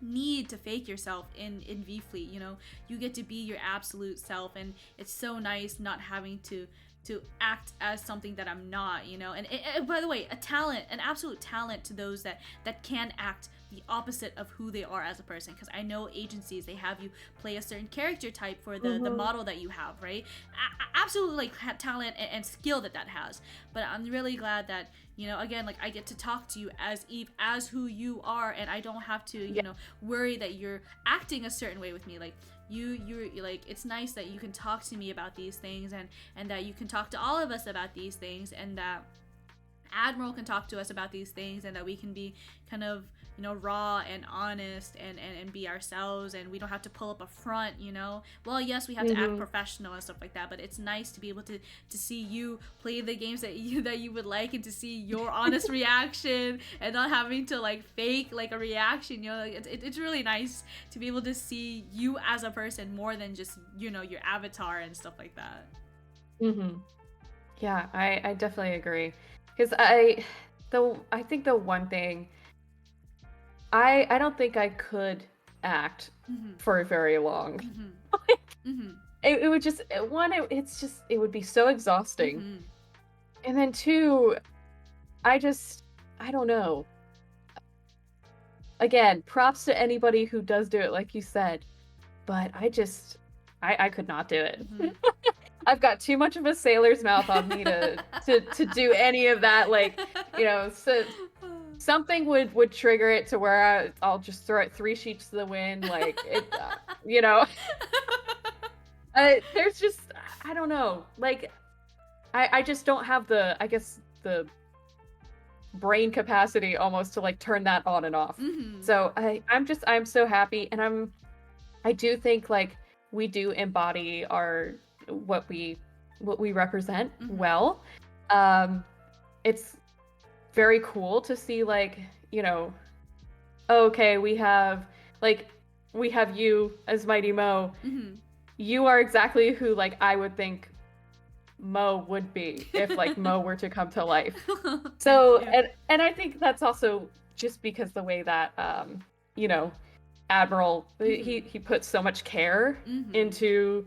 need to fake yourself in V-Fleet, you know. You get to be your absolute self, and it's so nice not having to to act as something that I'm not, you know. And by the way, a talent, an absolute talent to those that can act the opposite of who they are as a person, because I know agencies, they have you play a certain character type for the Mm-hmm. model that you have, right? Absolutely, like talent and skill that has. But I'm really glad that, you know, again, like I get to talk to you as Eve, as who you are, and I don't have to, you Yeah. know, worry that you're acting a certain way with me. Like you're like, it's nice that you can talk to me about these things, and that you can talk to all of us about these things, and that Admiral can talk to us about these things, and that we can be kind of, you know, raw and honest, and be ourselves, and we don't have to pull up a front, you know. Well, yes, we have to act Mm-hmm. professional and stuff like that, but it's nice to be able to see you play the games that you would like, and to see your honest reaction, and not having to like fake like a reaction, you know. Like it's really nice to be able to see you as a person more than just, you know, your avatar and stuff like that. Mm-hmm. Yeah, I definitely agree. Because I think the one thing I don't think I could act Mm-hmm. for very long. Mm-hmm. Mm-hmm. It would just one, it's just it would be so exhausting. Mm-hmm. And then two, I just I don't know. Again, props to anybody who does do it, like you said, but I could not do it. Mm-hmm. I've got too much of a sailor's mouth on me to do any of that. Like, you know, so something would trigger it to where I'll just throw it three sheets to the wind. Like it, you know, there's just I don't know. Like I just don't have the I guess the brain capacity almost to like turn that on and off. Mm-hmm. So I'm so happy, and I do think like we do embody our what we represent Mm-hmm. well. Um, it's very cool to see like, you know, okay, like we have you as Mighty Mo. Mm-hmm. You are exactly who like I would think Mo would be if like Mo were to come to life. Thank So you. and I think that's also just because the way that you know, Admiral Mm-hmm. he puts so much care Mm-hmm. into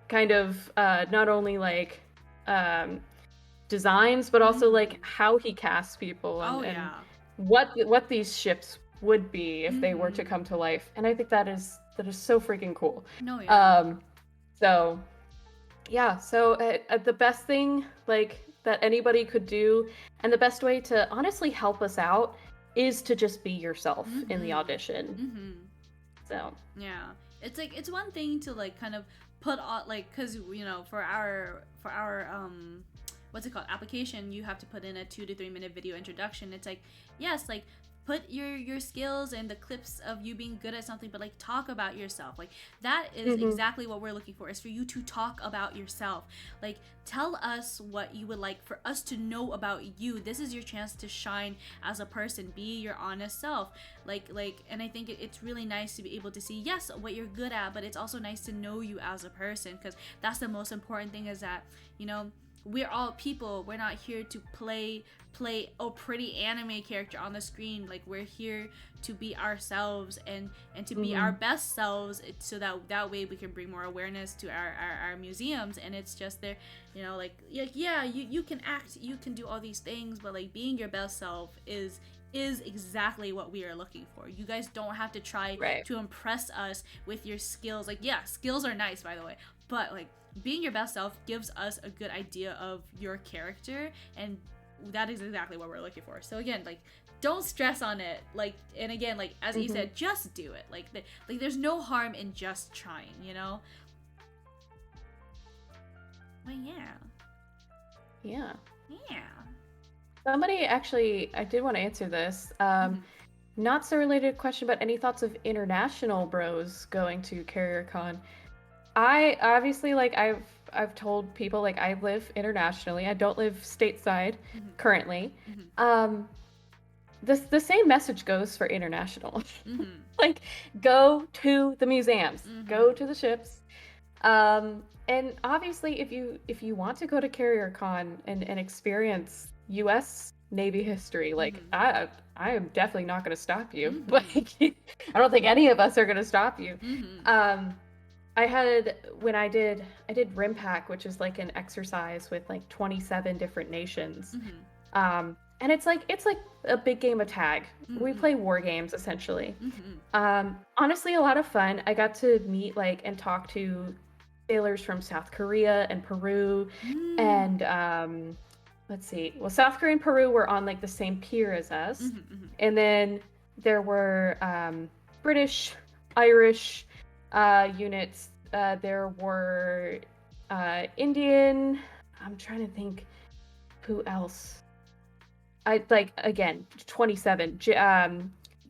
kind of not only like um designs but also like Mm-hmm. how he casts people Oh and yeah. what these ships would be if they were to Mm-hmm. come to life. And I think that is so freaking cool. No, yeah. Um so yeah, so the best thing like that anybody could do, and the best way to honestly help us out, is to just be yourself in the Mm-hmm. audition. Mm-hmm. So, Yeah. It's like, it's one thing to like kind of put on, like, because, you know, for our what's it called, application, you have to put in a 2 to 3 minute video introduction. It's like, yes, like put your skills and the clips of you being good at something, but like talk about yourself. Like that is mhm, exactly what we're looking for, is for you to talk about yourself. Like tell us what you would like for us to know about you. This is your chance to shine as a person. Be your honest self. And I think it's really nice to be able to see, yes, what you're good at, but it's also nice to know you as a person, because that's the most important thing, is that, you know, we're all people. We're not here to play a pretty anime character on the screen. Like we're here to be ourselves, and to be our mhm, best selves, so that way we can bring more awareness to our museums. And it's just there, you know, like yeah, you can act, you can do all these things, but like being your best self is exactly what we are looking for. You guys don't have to try right. to impress us with your skills. Like, yeah, skills are nice, by the way, but like being your best self gives us a good idea of your character, and that is exactly what we're looking for. So again, like don't stress on it. Like, and again, like as you Mhm, said, just do it. Like there's no harm in just trying, you know? Well, yeah. yeah. Yeah. Somebody actually, I did want to answer this. Mm-hmm. Not so related question, but any thoughts of international bros going to Carrier Con? I obviously like I've told people like I live internationally. I don't live stateside Mm-hmm. currently. Mm-hmm. Um, the same message goes for international. Mm-hmm. Like go to the museums, go Mm-hmm. to the ships. And obviously if you want to go to Carrier Con and experience US Navy history, like Mm-hmm. I am definitely not going to stop you. Mm-hmm. Like I don't think any of us are going to stop you. Mm-hmm. Um I had when I did RimPack, which is like an exercise with like 27 different nations. Mm-hmm. And it's like a big game of tag. We Mm-hmm. play war games essentially. Mm-hmm. Honestly, a lot of fun. I got to meet like and talk to sailors from South Korea and Peru, Mm. and let's see. Well, South Korea and Peru were on like the same pier as us, Mm-hmm. Mm-hmm. and then there were British, Irish units. There were Indian. I'm trying to think who else. I like again 27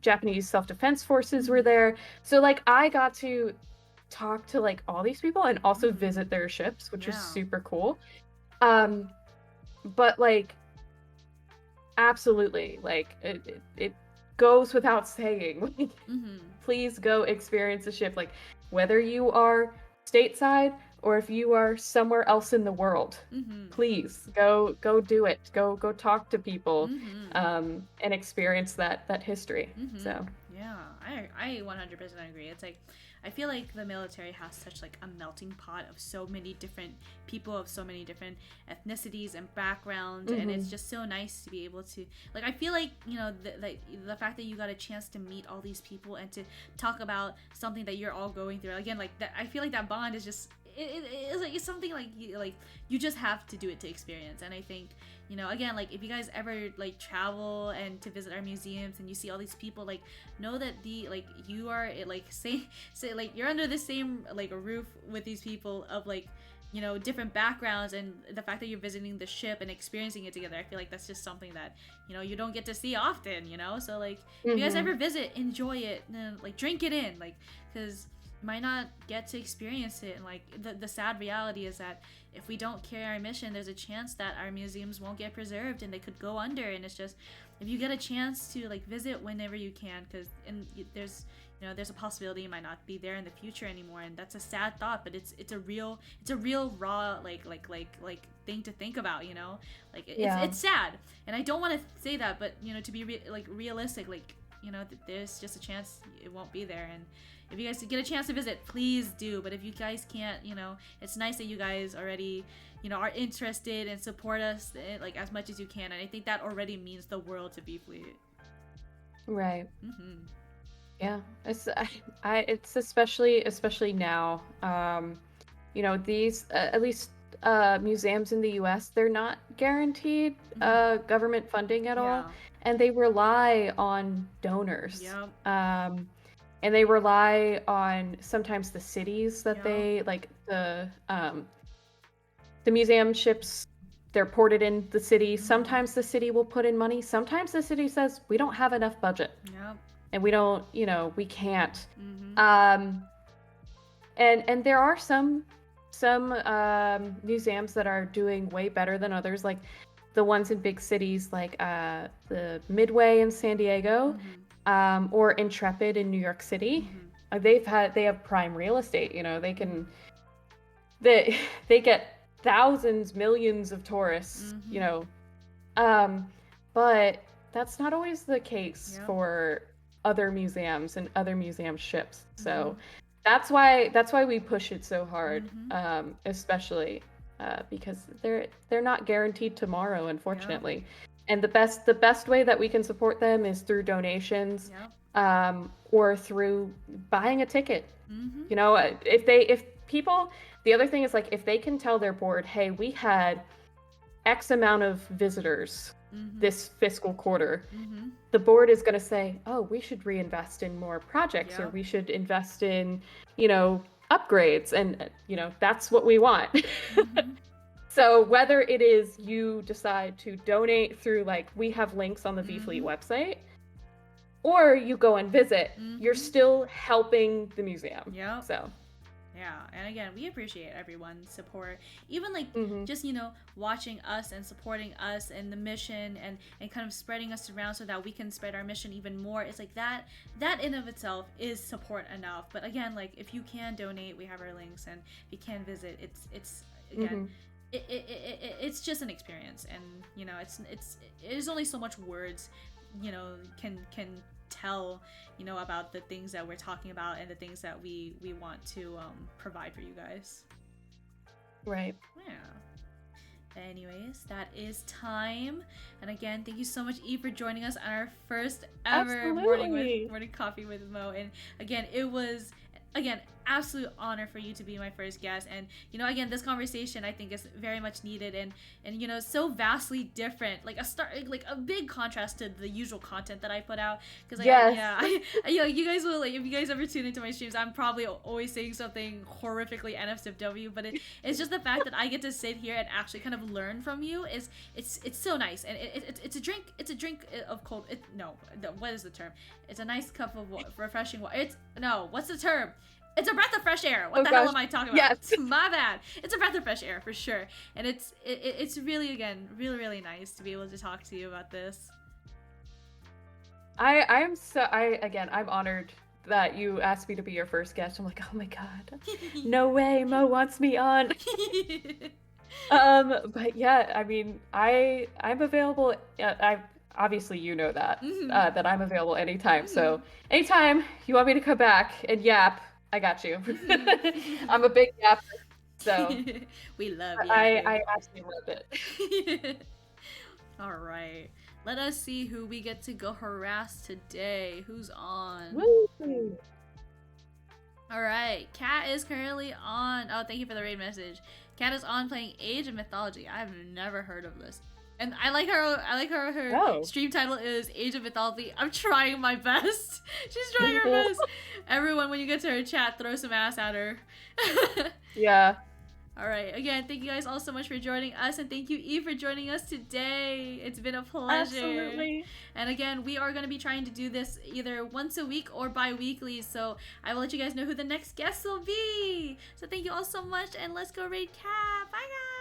Japanese self-defense forces were Mm-hmm. there. So like I got to talk to like all these people and also Mm-hmm. visit their ships, which was Yeah. super cool. Um but like absolutely like it goes without saying like Mm-hmm. please go experience a ship like whether you are stateside or if you are somewhere else in the world, Mm-hmm. please go do it, go talk to people, Mm-hmm. and experience that history. Mm-hmm. So Yeah, I 100% agree. It's like I feel like the military has such like a melting pot of so many different people of so many different ethnicities and backgrounds, and it's hmm just so nice to be able to like. I feel like the fact that you got a chance to meet all these people and to talk about something that you're all going through again, like that. I feel like that bond is just it's like it's something like you just have to do it to experience, and I think again, like if you guys ever like travel and to visit our museums and you see all these people, like know that the like you are like say like you're under the same like a roof with these people of like different backgrounds, and the fact that you're visiting the ship and experiencing it together, I feel like that's just something that you don't get to see often, so like if you guys hmm ever visit, enjoy it and like drink it in, like because you might not get to experience it, and like the sad reality is that if we don't carry our mission, there's a chance that our museums won't get preserved and they could go under, and it's just if you get a chance to like visit whenever you can, because there's a possibility you might not be there in the future anymore, and that's a sad thought, but it's a real raw like thing to think about, like yeah it's sad, and I don't want to say that, but to be like realistic, like there's just a chance it won't be there, and if you guys get a chance to visit, please do. But if you guys can't, it's nice that you guys already are interested and support us like as much as you can, and I think that already means the world to B Fleet. right. Mm-hmm. Yeah, it's especially now. These at least museums in the U.S. they're not guaranteed Mm-hmm. government funding at all, Yeah. and they rely on donors. Yep. And they rely on sometimes the cities that Yep. they like the museum ships. They're ported in the city. Mm-hmm. Sometimes the city will put in money. Sometimes the city says we don't have enough budget Yep. and we don't, we can't. Mm-hmm. Um, and there are some museums that are doing way better than others, like the ones in big cities, like the Midway in San Diego, Mm-hmm. or Intrepid in New York City. Mm-hmm. They have prime real estate. They Mm-hmm. can they they get thousands, millions of tourists. Mm-hmm. Um, but that's not always the case Yep. for other museums and other museum ships. Mm-hmm. So that's why we push it so hard, Mm-hmm. especially because they're not guaranteed tomorrow, Yep. unfortunately. And the best way that we can support them is through donations, Yep. or through buying a ticket. Mm-hmm. If people, the other thing is like if they can tell their board, hey, we had X amount of visitors Mm-hmm. this fiscal quarter, Mm-hmm. the board is going to say, oh, we should reinvest in more projects or Yep. we should invest in, upgrades. And, that's what we want. Mm-hmm. So whether it is you decide to donate through, like, we have links on the VFleet Mm-hmm. website, or you go and visit, you're Mm-hmm. still helping the museum. Yep. So, Yeah, and again, we appreciate everyone's support. Even like mhm. just watching us and supporting us and the mission, and kind of spreading us around so that we can spread our mission even more. It's like that in of itself is support enough. But again, like if you can donate, we have our links, and if you can visit, it's again. Mhm. It's just an experience, and it's there's only so much words can tell, about the things that we're talking about and the things that we want to provide for you guys. Right. Yeah. Anyways, that is time. And again, thank you so much, Eve, for joining us on our first ever morning coffee with Mo. And again, it was absolute honor for you to be my first guest. And again, this conversation I think is very much needed and so vastly different, like a big contrast to the usual content that I put out. Because you guys will, like, if you guys ever tune into my streams, I'm probably always saying something horrifically NSFW, but it's just the fact that I get to sit here and actually kind of learn from you it's so nice. And it's a drink of cold, what is the term? It's a nice cup of refreshing water. What's the term? It's a breath of fresh air. What the hell am I talking about? Yes. My bad. It's a breath of fresh air for sure. And it's really, again, really, really nice to be able to talk to you about this. I'm honored that you asked me to be your first guest. I'm like, oh my god, no way, Mo wants me on. But yeah, I mean, I'm available. Obviously you know that that I'm available anytime. So anytime you want me to come back and yap, I got you. I'm a big yapper, so we love you. I absolutely love it. All right, let us see who we get to go harass today. Who's on? Woo! All right, Kat is currently on. Oh, thank you for the raid message. Kat is on playing Age of Mythology. I've never heard of this. And I like her stream title is Age of Mythology. I'm trying my best. She's trying her best. Everyone, when you get to her chat, throw some ass at her. Yeah. All right. Again, thank you guys all so much for joining us, and thank you, Eve, for joining us today. It's been a pleasure. Absolutely. And again, we are going to be trying to do this either once a week or bi-weekly, so I will let you guys know who the next guest will be. So thank you all so much, and let's go raid Cat. Bye, guys.